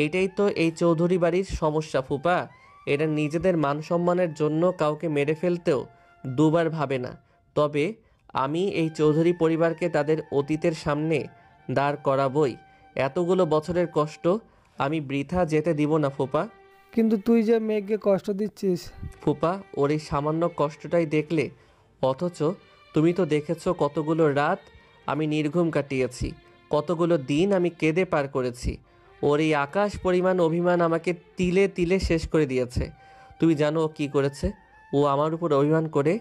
এইটাই তো এই চৌধুরী বাড়ির সমস্যা ফুপা। এরা নিজেদের মান সম্মানের জন্য কাউকে মেরে ফেলতেও দুবার ভাবে না। তবে আমি এই চৌধুরী পরিবারকে তাদের অতীতের সামনে দাঁড় করাবই। এতগুলো বছরের কষ্ট আমি বৃথা যেতে দিব না ফুপা। কিন্তু তুই যে মেয়েকে কষ্ট দিচ্ছিস। ফুপা, ওর এই সামান্য কষ্টটাই দেখলে? অথচ তুমি তো দেখেছো কতগুলো রাত আমি নির্ঘুম কাটিয়েছি, কতগুলো দিন আমি কেঁদে পার করেছি। ওর এই আকাশ পরিমাণ অভিমান আমাকে তিলে তিলে শেষ করে দিয়েছে। তুমি জানো ও কী করেছে? ও আমার উপর অভিমান করে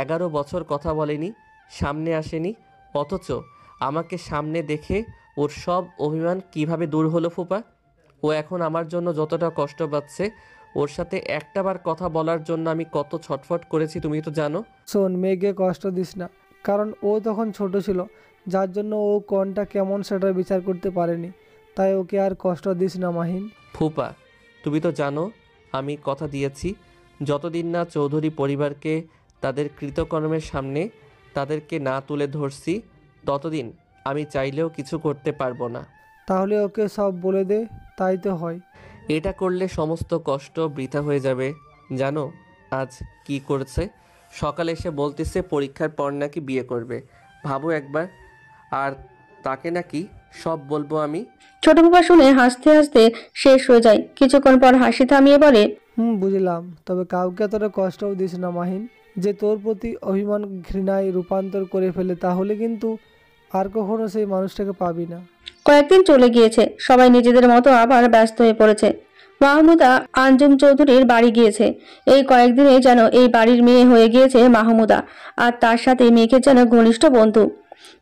11 বছর কথা বলেনি, সামনে আসেনি। অথচ আমাকে সামনে দেখে ওর সব অভিমান কিভাবে দূর হলো ফুপা? ও এখন আমার জন্য যতটা কষ্ট পাচ্ছে, ওর সাথে একটাবার কথা বলার জন্য আমি কত ছটফট করেছি তুমি তো জানো। শোন, মেয়েকে কষ্ট দিস না, কারণ ও তখন ছোট ছিল, যার জন্য ও কোনটা কেমন সেটা বিচার করতে পারেনি। তাই ওকে আর কষ্ট দিস না মাহিন। ফুপা, তুমি তো জানো আমি কথা দিয়েছি, যতদিন না চৌধুরী পরিবারকে তাদের কৃতকর্মের সামনে তাদেরকে না তুলে ধরছি, ততদিন আমি চাইলেও কিছু করতে পারবো না। তাহলে ওকে সব বলে দে, তাই তো হয়। এটা করলে সমস্ত কষ্ট বৃথা হয়ে যাবে। জানো আজ কি করেছে? সকালে এসে বলতেছে পরীক্ষার পর নাকি বিয়ে করবে। ভাবো একবার। আর তাকে নাকি সব বলবো আমি। ছোট বাবা শুনে হাসতে হাসতে শেষ হয়ে যায়। কিছুক্ষণ পর হাসি থামিয়ে বলে, বুঝলাম, তবে কাউকে এতটা কষ্টও দিস না মাহিন, যে তোর প্রতি অভিমান ঘৃণায় রূপান্তর করে ফেলে, তাহলে কিন্তু আর কখনো সেই মানুষটাকে পাবি না। কয়েকদিন চলে গিয়েছে, সবাই নিজেদের মতো আবার ব্যস্ত হয়ে পড়েছে। মাহমুদা আঞ্জুম চৌধুরীর বাড়ি গিয়েছে। এই কয়েকদিনে যেন এই বাড়ির মেয়ে হয়ে গিয়েছে মাহমুদা, আর তার সাথে মেঘের যেন ঘনিষ্ঠ বন্ধু।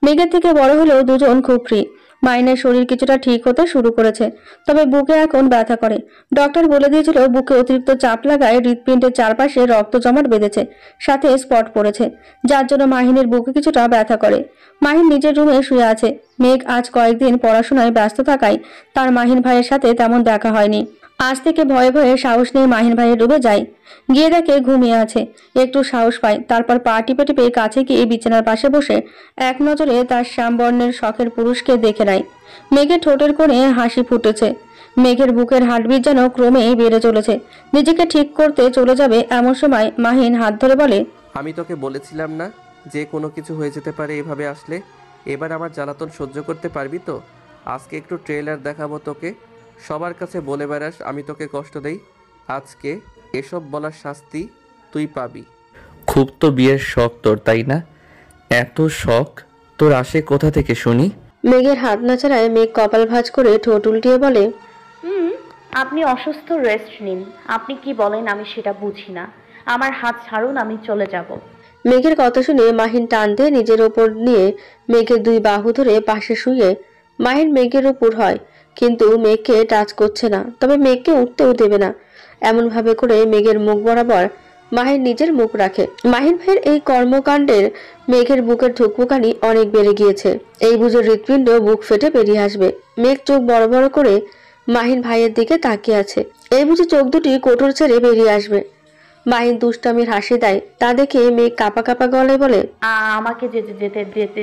মেঘের থেকে বড় হলেও দুজন খুব ফ্রি। মাইনের শরীর কিছুটা ঠিক হতে শুরু করেছে, তবে বুকে এখন ব্যথা করে। ডক্টর বলে দিয়েছিল বুকে অতিরিক্ত চাপ লাগায় হৃৎপিণ্ডের চারপাশে রক্ত জমাট বেঁধেছে, সাথে স্পট পড়েছে, যার জন্য মাহিনের বুকে কিছুটা ব্যথা করে। মাহিন নিজের রুমে শুয়ে আছে। মেঘ আজ কয়েকদিন পড়াশোনায় ব্যস্ত থাকায় তার মাহিন ভাইয়ের সাথে তেমন দেখা হয়নি। আজ থেকে ভয়ে ভয়ে সাহস নিয়ে মাহিন ভাইয়ের রুমে যায়। গিয়ে দেখে ঘুমিয়ে আছে। একটু সাহস পায়, তারপর পা টিপে টিপে কাছে গিয়ে বিছানার পাশে বসে এক নজরে তার শ্যামবর্ণের শখের পুরুষকে দেখে নেয়। মেঘের ঠোঁটের কোণে হাসি ফুটেছে। মেঘের বুকের হার্টবিট যেন ক্রমেই বেড়ে চলেছে। নিজেকে ঠিক করতে চলে যাবে এমন সময় মাহিন হাত ধরে বলে, আমি তোকে বলেছিলাম না যে কোনো কিছু হয়ে যেতে পারে এভাবে আসলে? এবার আমার জ্বালাতন সহ্য করতে পারবি তো? আজকে একটু ট্রেলার দেখাবো তোকে, সবার কাছে বলে বেড়াস আমি তোকে কষ্ট দেই। আজকে এসব বলার শাস্তি তুই পাবি। খুব তো বিয়ের শখ তোর, তাই না? এত শখ তোর আসে কোথা থেকে শুনি? মেঘের হাত নাচাড়ায় মেঘ কপাল ভাঁজ করে ঠোঁট উল্টিয়ে বলে, আপনি অসুস্থ, রেস্ট নিন। আপনি কি বলেন আমি সেটা বুঝি না। আমার হাত ছাড়ুন, আমি চলে যাব। মেঘের কথা শুনে মাহিন টান দিয়ে নিজের ওপর নিয়ে মেঘের দুই বাহু ধরে পাশে শুয়ে মাহিন মেঘের উপর হয়, কিন্তু মেঘকে টাচ করছে না, তবে মেঘকে উঠতেও দেবে না। এমন ভাবে করে মেঘের মুখ বরাবর মাহিন নিজের মুখ রাখে। মাহিন ভাইয়ের এই কর্মকাণ্ডের মেঘের বুকের ধুকপুকানি অনেক বেড়ে গিয়েছে। এই বুঝে হৃৎপিণ্ড বুক ফেটে বেরিয়ে আসবে। মেঘ চোখ বড় বড় করে মাহিন ভাইয়ের দিকে তাকিয়ে আছে। এই বুঝে চোখ দুটি কোটর ছেড়ে বেরিয়ে আসবে। মাহিন দুষ্টামির হাসি দেয়। তা দেখে মেঘ কাপা কাপা গলায় বলে, আমাকে যেতে যেতে যেতে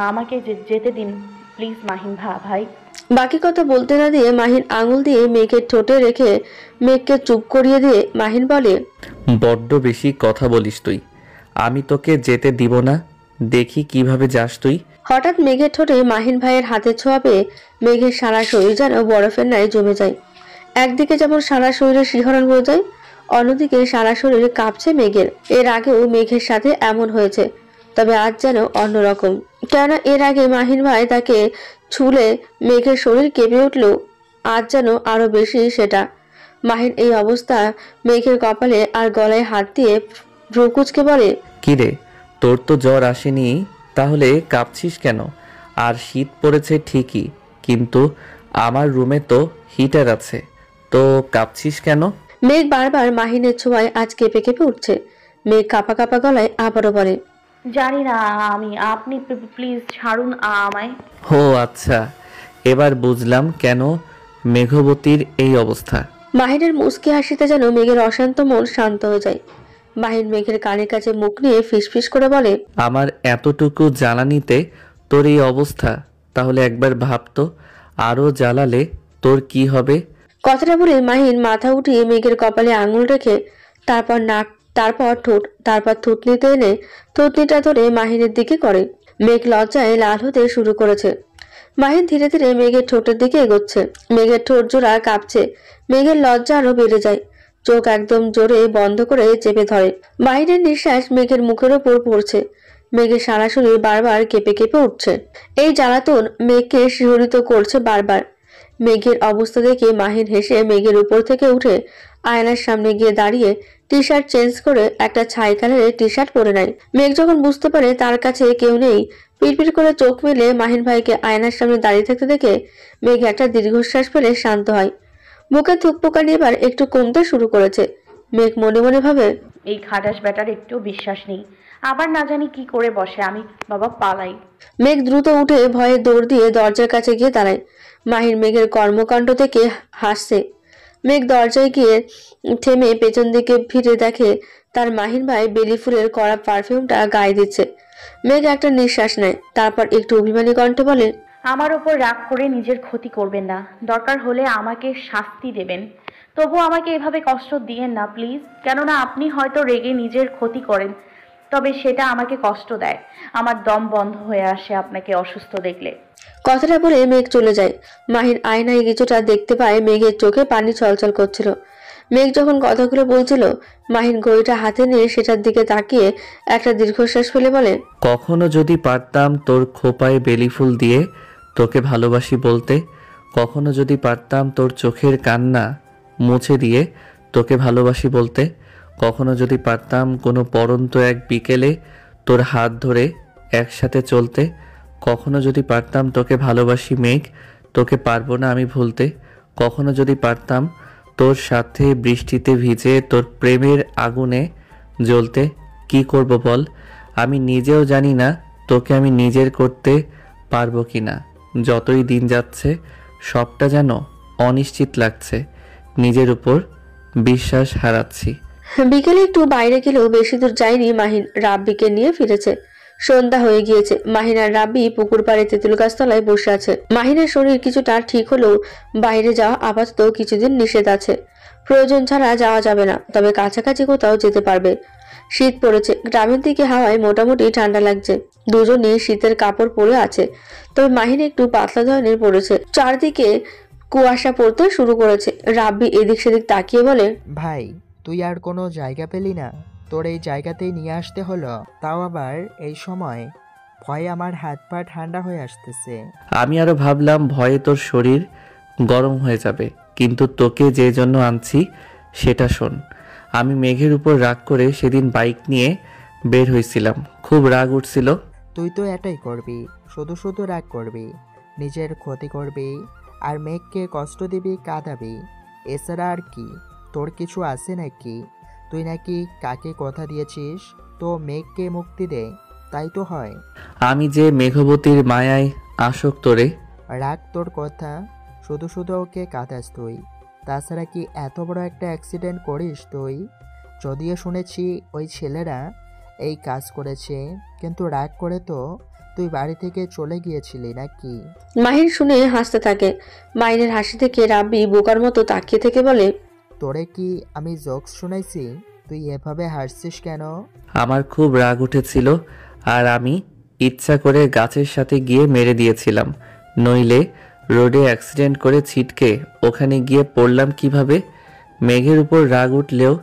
আমাকে যেতে দিন প্লিজ মাহিন ভাই। বাকি কথা বলতে না দিয়ে মাহিন আঙুল দিয়ে মেঘের ঠোঁটে রেখে মেঘকে চুপ করিয়ে দিয়ে মাহিন বলে, বড্ড বেশি কথা বলিস তুই, আমি তোকে যেতে দিব না। দেখি কিভাবে যাস তুই। হঠাৎ মেঘের ঠোঁটে মাহিন ভাইয়ের হাতে ছোঁয়া পেয়ে মেঘের সারা শরীর যেন বরফের ন্যায় জমে যায়। একদিকে যেমন সারা শরীরে শিহরণ বয়ে যায়, অন্যদিকে সারা শরীর কাঁপছে মেঘের। এর আগেও মেঘের সাথে এমন হয়েছে, তবে আজ যেন অন্যরকম। কেননা এর আগে মাহিন ভাই তাকে ছুলে মেঘের শরীর কেঁপে উঠল, আজ যেন আরো বেশি সেটা। মাহিন এই অবস্থা মেঘের কপালে আর গলায় হাত দিয়ে ভ্রুকুচকে বলে, কিরে, তোর তো জ্বর আসেনি, তাহলে কাঁপছিস কেন? আর শীত পড়েছে ঠিকই, কিন্তু আমার রুমে তো হিটার আছে, তো কাঁপছিস কেন? মেঘ বারবার মাহিনের ছোঁয়ায় আজ কেঁপে কেঁপে উঠছে। মেঘ কাপা কাপা গলায় আবারও বলে, জানি না আমি, আপনি প্লিজ ছাড়ুন আমায়। ও আচ্ছা, এবার বুঝলাম কেন মেঘবতীর এই অবস্থা। মাহিনের মুচকি হাসিতে যেন মেঘের অশান্ত মন শান্ত হয়ে যায়। মাহিন মেঘের কানের কাছে মুখ নিয়ে ফিসফিস করে বলে, আমার এতটুকু জ্বালানিতে তোর এই অবস্থা, তাহলে একবার ভাবতো আরো জ্বালালে তোর কি হবে। কথাটা বলে মাহিন মাথা উঠিয়ে মেঘের কপালে আঙুল রেখে তারপর নাক, তারপর ঠোঁট, তারপর থুতনিতে এনে থুতনিটা ধরে মাহিনের দিকে করে। মেঘ লজ্জায় লাল হতে শুরু করেছে। মাহিন ধীরে ধীরে মেঘের ঠোঁটের দিকে এগোচ্ছে। মেঘের ঠোঁট জোড়া কাঁপছে। মেঘের লজ্জা আরো বেড়ে যায়। চোখ একদম জোরে বন্ধ করে চেপে ধরে। মাহিনের নিঃশ্বাস মেঘের মুখের ওপর পড়ছে। মেঘের সারা শরীর বারবার কেঁপে কেঁপে উঠছে। এই জ্বালাতন মেঘকে শিহরিত করছে বারবার। মেঘের অবস্থা দেখে মাহিন হেসে মেঘের উপর থেকে উঠে আয়নার সামনে গিয়ে দাঁড়িয়ে টি শার্ট চেঞ্জ করে একটা ছাই কালারের টি শার্ট পরে নেয়। মেঘ যখন বুঝতে পারে তার কাছে কেউ নেই, পিড়পিড় করে চোখ মেলে মাহিন ভাইকে আয়নার সামনে দাঁড়িয়ে থাকতে দেখে মেঘ একটা দীর্ঘশ্বাস ফেলে শান্ত হয়। বুকে থুকপোকানি এবার একটু কমতে শুরু করেছে। মেঘ মনে মনে ভাবে, এই খাটাস ব্যাটার একটু বিশ্বাস নেই, আবার না জানি কি করে বসে। আমি বাবা পালাই। মেঘ দ্রুত উঠে ভয়ে দৌড় দিয়ে দরজার কাছে গিয়ে দাঁড়ায়। মাহির মেঘের কর্মকাণ্ড থেকে হাসছে। মেঘ দরজায় গিয়ে থেমে পেছন দিকে ফিরে দেখে তার মাহিন ভাই বেলি ফুলের কড়া পারফিউমটা গায়ে দিচ্ছে। মেঘ একটা নিঃশ্বাস নেয়, তারপর একটু অভিমানী কণ্ঠে বলে, আমার ওপর রাগ করে নিজের ক্ষতি করবেন না, দরকার হলে আমাকে শাস্তি দেবেন, তবু আমাকে এভাবে কষ্ট দিয়েন না প্লিজ। কেননা আপনি হয়তো রেগে নিজের ক্ষতি করেন, তবে সেটা আমাকে কষ্ট দেয়। আমার দম বন্ধ হয়ে আসে আপনাকে অসুস্থ দেখলে। কথাটা বলে মেঘ চলে যায়। মাহিন আয়নায় কিছুটা দেখতে পায় মেঘের চোখে পানি ছলছল করছিল। মেঘ যখন কথাগুলো বলছিল মাহিন ঘড়িটা হাতে নিয়ে সেটার দিকে তাকিয়ে একটা দীর্ঘশ্বাস ফেলে বলে, কখনো যদি পারতাম তোর খোপায় বেলি ফুল দিয়ে তোকে ভালোবাসি বলতে, কখনো যদি পারতাম তোর চোখের কান্না মুছে দিয়ে তোকে ভালোবাসি বলতে, কখনো যদি পারতাম কোনো পড়ন্ত এক বিকেলে তোর হাত ধরে একসাথে চলতে, কখনো যদি পারতাম তোকে ভালোবাসি মেঘ, তোকে পারবো না আমি ভুলতে, কখনো যদি পারতাম তোর সাথে বৃষ্টিতে ভিজে তোর প্রেমের আগুনে জ্বলতে। কি করব বল, আমি নিজেও জানি না তোকে আমি নিজের করতে পারবো কি না। যতই দিন যাচ্ছে সবটা যেন অনিশ্চিত লাগছে, নিজের উপর বিশ্বাস হারাচ্ছি। বিকেলে একটু বাইরে গেলেও বেশি দূর যায়নি মাহিন। রাব্বিকে নিয়ে ফিরেছে। সন্ধ্যা হয়ে গিয়েছে। মাহিন আর রাব্বি পুকুর পাড়ে তেঁতুল গাছতলায় বসে আছে। মাহিনের শরীর কিছুটা ঠিক হলেও বাইরে যাওয়া আপাতত কিছুদিন নিষেধ আছে। প্রয়োজন ছাড়া যাওয়া যাবে না, তবে কাছাকাছি কোথাও যেতে পারবে। শীত পড়েছে। গ্রামের দিকে হাওয়ায় মোটামুটি ঠান্ডা লাগছে। দুজনেই শীতের কাপড় পরে আছে, তবে মাহিন একটু পাতলা ধরনের পড়েছে। চারদিকে কুয়াশা পড়তে শুরু করেছে। রাব্বি এদিক সেদিক তাকিয়ে বলে, ভাই তুই আর কোনো জায়গা পেলি না? তোর এই জায়গাতেই নিয়ে আসতে হলো, তাও আবার এই সময়। ভয়ে আমার হাত পা ঠান্ডা হয়ে আসতেছে। আমি আরো ভাবলাম ভয়ে তোর শরীর গরম হয়ে যাবে, কিন্তু তোকে যে জন্য আনছি সেটা শোন। আমি মেঘের উপর রাগ করে সেদিন বাইক নিয়ে বের হয়েছিলাম, খুব রাগ উঠছিল। তুই তো এটাই করবি, শুধু শুধু রাগ করবি, নিজের ক্ষতি করবি, আর মেঘকে কষ্ট দিবি, কাঁদাবি। এছাড়া আর কি তোর কিছু আছে নাকি? তুই নাকি কাকে কথা দিয়েছিস তো মেঘকে মুক্তি দে, তাই তো হয়। আমি যে মেঘবতীর মায়ায় আসক্ত রে। রাগ তোর কথা, শুধু শুধু ওকে কাঁদাস তুই। তাছাড়া কি এত বড় একটা অ্যাক্সিডেন্ট করিস তুই? যদিও শুনেছি ওই ছেলেরা এই কাজ করেছে, কিন্তু রাগ করে তো তুই বাড়ি থেকে চলে গিয়েছিলি নাকি? মাহিন শুনে হাসতে থাকে। মাহিনের হাসি থেকে রাব্বি বোকার মতো তাকিয়ে থেকে বলে, তোরে কি আমি জোকস শুনাইছি? তুই এভাবে হাসছিস কেন? আমার খুব রাগ উঠেছিল, আর আমি ইচ্ছা করে গাছের সাথে গিয়ে মেরে দিয়েছিলাম, নইলে রোডে অ্যাক্সিডেন্ট করে ছিটকে ওখানে গিয়ে পড়লাম কিভাবে। মেঘের উপর রাগ উঠলেও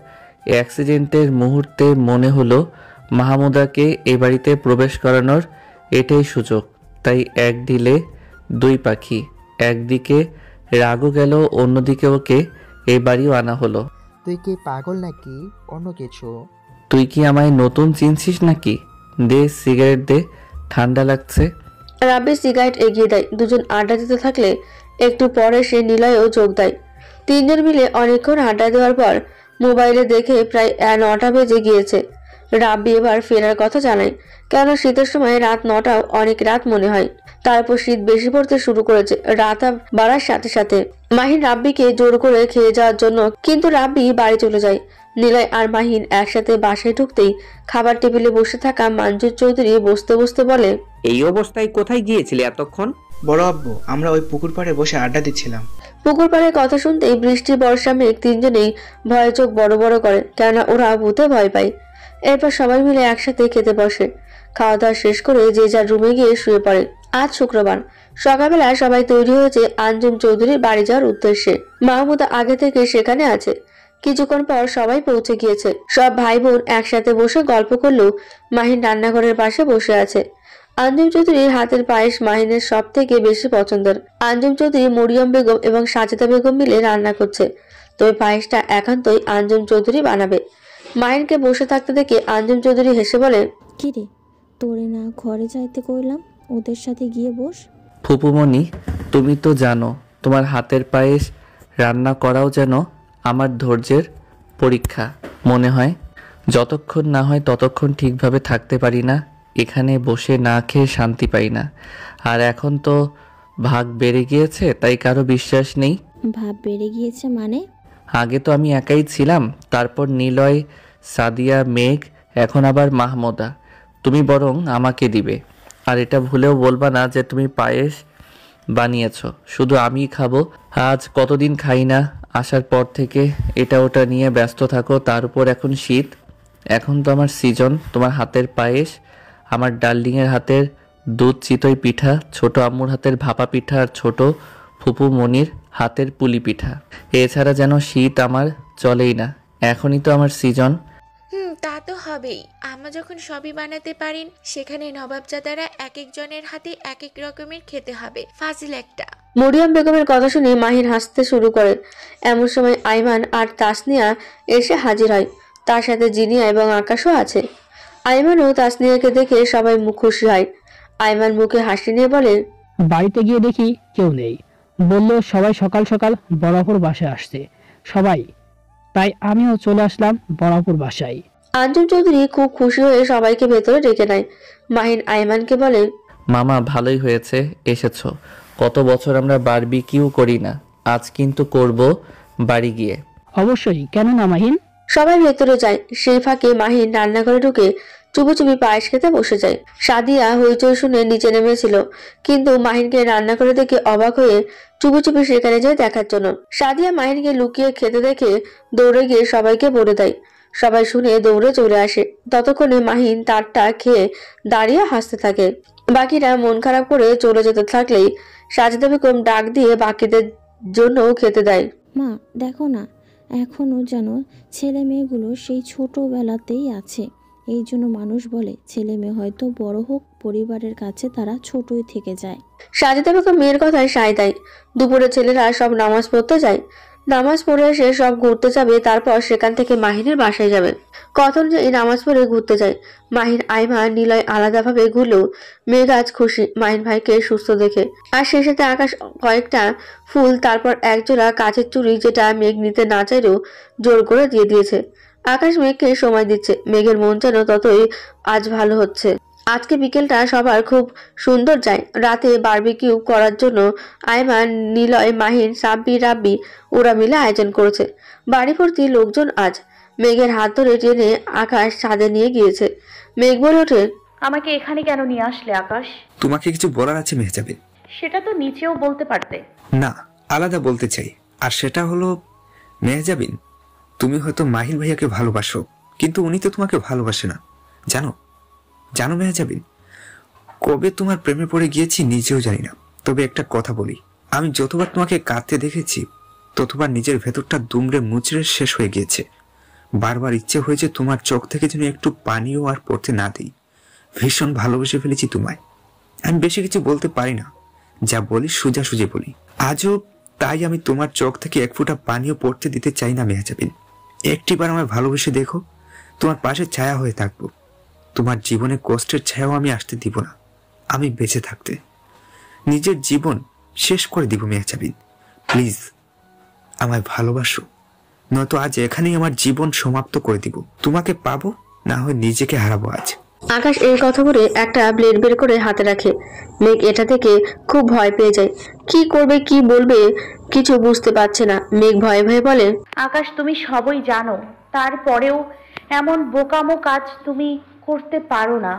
অ্যাক্সিডেন্টের মুহূর্তে মনে হলো মাহমুদাকে এ বাড়িতে প্রবেশ করানোর এটাই সুযোগ। তাই এক ঢিলে দুই পাখি, একদিকে রাগও গেল, অন্যদিকে ওকে এই বাড়িও আনা হলো। তুই কি পাগল নাকি অন্য কিছু? তুই কি আমায় নতুন চিনছিস নাকি? দে সিগারেট দে, ঠান্ডা লাগছে। রাব্বি সিগারেট এগিয়ে দেয়। দুজন আড্ডা দিতে থাকলে একটু পরে সে নিলয়েও যোগ দেয়। তিনজন মিলে অনেকক্ষণ আড্ডা দেওয়ার পর মোবাইলে দেখে প্রায় 9টা বেজে গিয়েছে। রাব্বি এবার ফেরার কথা জানায়, কেন শীতের সময় রাত 9টাও অনেক রাত মনে হয়। তারপর শীত বেশি পড়তে শুরু করেছে রাত বাড়ার সাথে সাথে। মাহিন রাব্বিকে জোর করে খেয়ে যাওয়ার জন্য, কিন্তু রাব্বি বাড়ি চলে যায়। নিলয় আর মাহিন একসাথে বাসায় ঢুকতেই খাবার টেবিলে বসে থাকা মানজুর চৌধুরী বসতে বসতে বলে, এই অবস্থায় কোথায় গিয়েছিলে এতক্ষণ? বড় আব্বু, আমরা ওই পুকুর পাড়ে বসে আড্ডা দিচ্ছিলাম। পুকুর পাড়ের কথা শুনতেই বৃষ্টি বর্ষা মেঘ তিনজনেই ভয়ে চোখ বড় বড় করে, কেননা ওরা ভূতে ভয় পায়। এরপর সবাই মিলে একসাথে খেতে বসে। খাওয়া দাওয়া শেষ করে যে যার রুমে গিয়ে শুয়ে পড়ে। আজ শুক্রবার সকালবেলা সবাই তৈরি হয়েছে আঞ্জুম চৌধুরীর বাড়ি যাওয়ার উদ্দেশ্যে। মাহমুদা আগে থেকে সেখানে আছে। কিছুক্ষণ পর সবাই পৌঁছে গিয়েছে। সব ভাই বোন একসাথে বসে গল্প করলেও মাহিন রান্নাঘরের পাশে বসে আছে। আঞ্জুম চৌধুরীর হাতের পায়েস মাহিনের সব থেকে বেশি পছন্দের। আঞ্জুম চৌধুরী, মরিয়ম বেগম এবং সাজেদা বেগম মিলে রান্না করছে। তবে পায়েসটা একান্তই আঞ্জুম চৌধুরী বানাবে। মাহিনকে বসে থাকতে দেখে আঞ্জুম চৌধুরী হেসে বলে, কিরে, তোরে না ঘরে যাইতে কইলাম, ওদের সাথে গিয়ে বস। ফুপুমণি, তুমি তো জানো তোমার হাতের পায়েস রান্না করাও যেন আমার ধৈর্যের পরীক্ষা মনে হয়। যতক্ষণ না হয় ততক্ষণ ঠিকভাবে থাকতে পারি না, এখানে বসে না খেয়ে শান্তি পাই না। আর এখন তো ভাগ বেড়ে গিয়েছে, তাই কারো বিশ্বাস নেই। ভাব বেড়ে গিয়েছে মানে? আগে তো আমি একাই ছিলাম, তারপর নিলয়, সাদিয়া, মেঘ, এখন আবার মাহমুদা। তুমি বরং আমাকে দিবে। আর এটা ভুলেও বলবা না যে তুমি পায়েস বানিয়েছো, শুধু আমিই খাবো। আজ কতদিন খাই না, আসার পর থেকে এটা ওটা নিয়ে ব্যস্ত থাকো। তার উপর এখন শীত, এখন তো আমার সিজন। তোমার হাতের পায়েস, আমার ডার্লিংয়ের হাতের দুধ চিতই পিঠা, ছোট আম্মুর হাতের ভাপা পিঠা আর ছোট ফুপু মনির হাতের পুলি পিঠা। এছাড়া যেন শীত আমার চলেই না, এখনই তো আমার সিজন। তা তো হবেই। আম্মা যখন সবই বানাতে পারেন, সেখানে নবাবজাদারা এক একজনের হাতে এক এক রকমের খেতে হবে। ফাজিল একটা। মরিয়ম বেগমের কথা শুনে মাহিন হাসতে শুরু করে। এমন সময় আইমান আর তাসনিয়া এসে হাজির হয়। তার সাথে জিনিয়া এবং আকাশও আছে। আইমান ও তাসনিয়াকে দেখে সবাই মুখ খুশি হয়। আইমান মুখে হাসি নিয়ে বলে, বাড়িতে গিয়ে দেখি কেউ নেই, বললো সবাই সকাল সকাল বড়াপুর বাসায় আসছে সবাই, তাই আমিও চলে আসলাম বড়াপুর বাসায়। আঞ্জুম চৌধুরী খুব খুশি হয়ে সবাইকে ভেতরে ডেকে নেয়। মাহিন আইমানকে বলে, মামা ভালোই হয়েছে এসেছো। কত বছর আমরা বারবিকিউ করি না, আজ কিন্তু করব বাড়ি গিয়ে। অবশ্যই, কেন না মাহিন? সবাই ভেতরে যায়। সেই ফাঁকে মাহিন রান্নাঘরে ঢুকে চুপি চুপি পায়েস খেতে বসে যায়। সাদিয়া হইচই শুনে নিচে নেমেছিল, কিন্তু মাহিনকে রান্না করে দেখে অবাক হয়ে চুপি চুপি সেখানে যায় দেখার জন্য। সাদিয়া মাহিনকে লুকিয়ে খেতে দেখে দৌড়ে গিয়ে সবাইকে বলে দেয়। সবাই শুনে দৌড়ে চলে আসে। ততক্ষণে মাহিন তারটা খেয়ে দাঁড়িয়ে হাসতে থাকে। বাকিরা মন খারাপ করে চলে যেতে থাকলেই সাজেদা বেগম ডাক দিয়ে বাকিদের জন্য খেতে দেয়। মা দেখো না, এখনো যেন ছেলে মেয়েগুলো সেই ছোটবেলাতেই আছে। এই জন্য মানুষ বলে ছেলে মেয়ে হয়তো বড় হোক, পরিবারের কাছে তারা ছোটই থেকে যায়। সাজেদা বেগম মেয়ের কথায় সায় দেয়। দুপুরে ছেলেরা সব নামাজ পড়তে যায়। নামাজ পড়ে এসে সব ঘুরতে যাবে, তারপর সেখান থেকে মাহিনের বাসায় যাবে। কথা অনুযায়ী নামাজ পড়ে ঘুরতে যায়। মাহিন, আইমান, নিলয় আলাদাভাবে ঘুরলেও মেঘ আজ খুশি মাহিন ভাইকে সুস্থ দেখে। আর সেই সাথে আকাশ কয়েকটা ফুল, তারপর একজোড়া কাচের চুড়ি, যেটা মেঘ নিতে না চাইলেও জোর করে দিয়ে দিয়েছে। আকাশ মেঘকে সময় দিচ্ছে। মেঘের মন যেন ততই আজ ভালো হচ্ছে। আজকে বিকেলটা সবার খুব সুন্দর যায়। রাতে বারবিকিউ করার জন্য আইমান, নিলয়, মাহিন, সাব্বি, রাব্বি ওরা মিলে আয়োজন করেছে। বাড়ি ভর্তি লোকজন আজ। মেঘের হাত ধরে টেনে আকাশ ছাদে নিয়ে গিয়েছে। মেঘ বলে ওঠে, আমাকে এখানে কেন নিয়ে আসলে আকাশ? তোমাকে কিছু বলার আছে মেহজাবিন। সেটা তো নিচেও বলতে পারতে। না, আলাদা বলতে চাই। আর সেটা হলো মেহজাবিন, তুমি হয়তো মাহিন ভাইয়াকে ভালোবাসো, কিন্তু উনি তো তোমাকে ভালোবাসে না। জানো জানো মেহজাবিন, কবে তোমার প্রেমে পড়ে গিয়েছি নিজেও জানি না। তবে একটা কথা বলি, আমি যতবার তোমাকে কাঁদতে দেখেছি ততবার নিজের ভেতরটা দুমড়ে মুচড়ে শেষ হয়ে গিয়েছে। বারবার ইচ্ছে হয়েছে তোমার চোখ থেকে যেন একটু পানিও আর পড়তে না দিই। ভীষণ ভালোবেসে ফেলেছি তোমায়। আমি বেশি কিছু বলতে পারি না, যা বলি সোজাসুজি বলি। আজও তাই আমি তোমার চোখ থেকে এক ফোঁটা পানিও পড়তে দিতে চাই না মেহজাবিন। একটিবার আমায় ভালোবেসে দেখো, তোমার পাশে ছায়া হয়ে থাকবো। তোমার জীবনে কষ্টের ছায়াও আমি আসতে দিব না। আমি বেঁচে থাকতে নিজের জীবন শেষ করে দিব মেহজাবিন। প্লিজ আমায় ভালোবাসো, নয়তো আজ এখানেই আমার জীবন সমাপ্ত করে দিব। তোমাকে পাবো, না হয় নিজেকে হারাবো আজ। আকাশ এই কথা বলে একটা ব্লেড বের করে হাতে রাখে। মেঘ এটা থেকে খুব ভয় পেয়ে যায়। কি করবে কি বলবে কিছু বুঝতে পারছে না। মেঘ ভয়ে ভয়ে বলে, আকাশ, তুমি সবই জানো, তারপরেও এমন বোকামো কাজ তুমি করতে পারো না।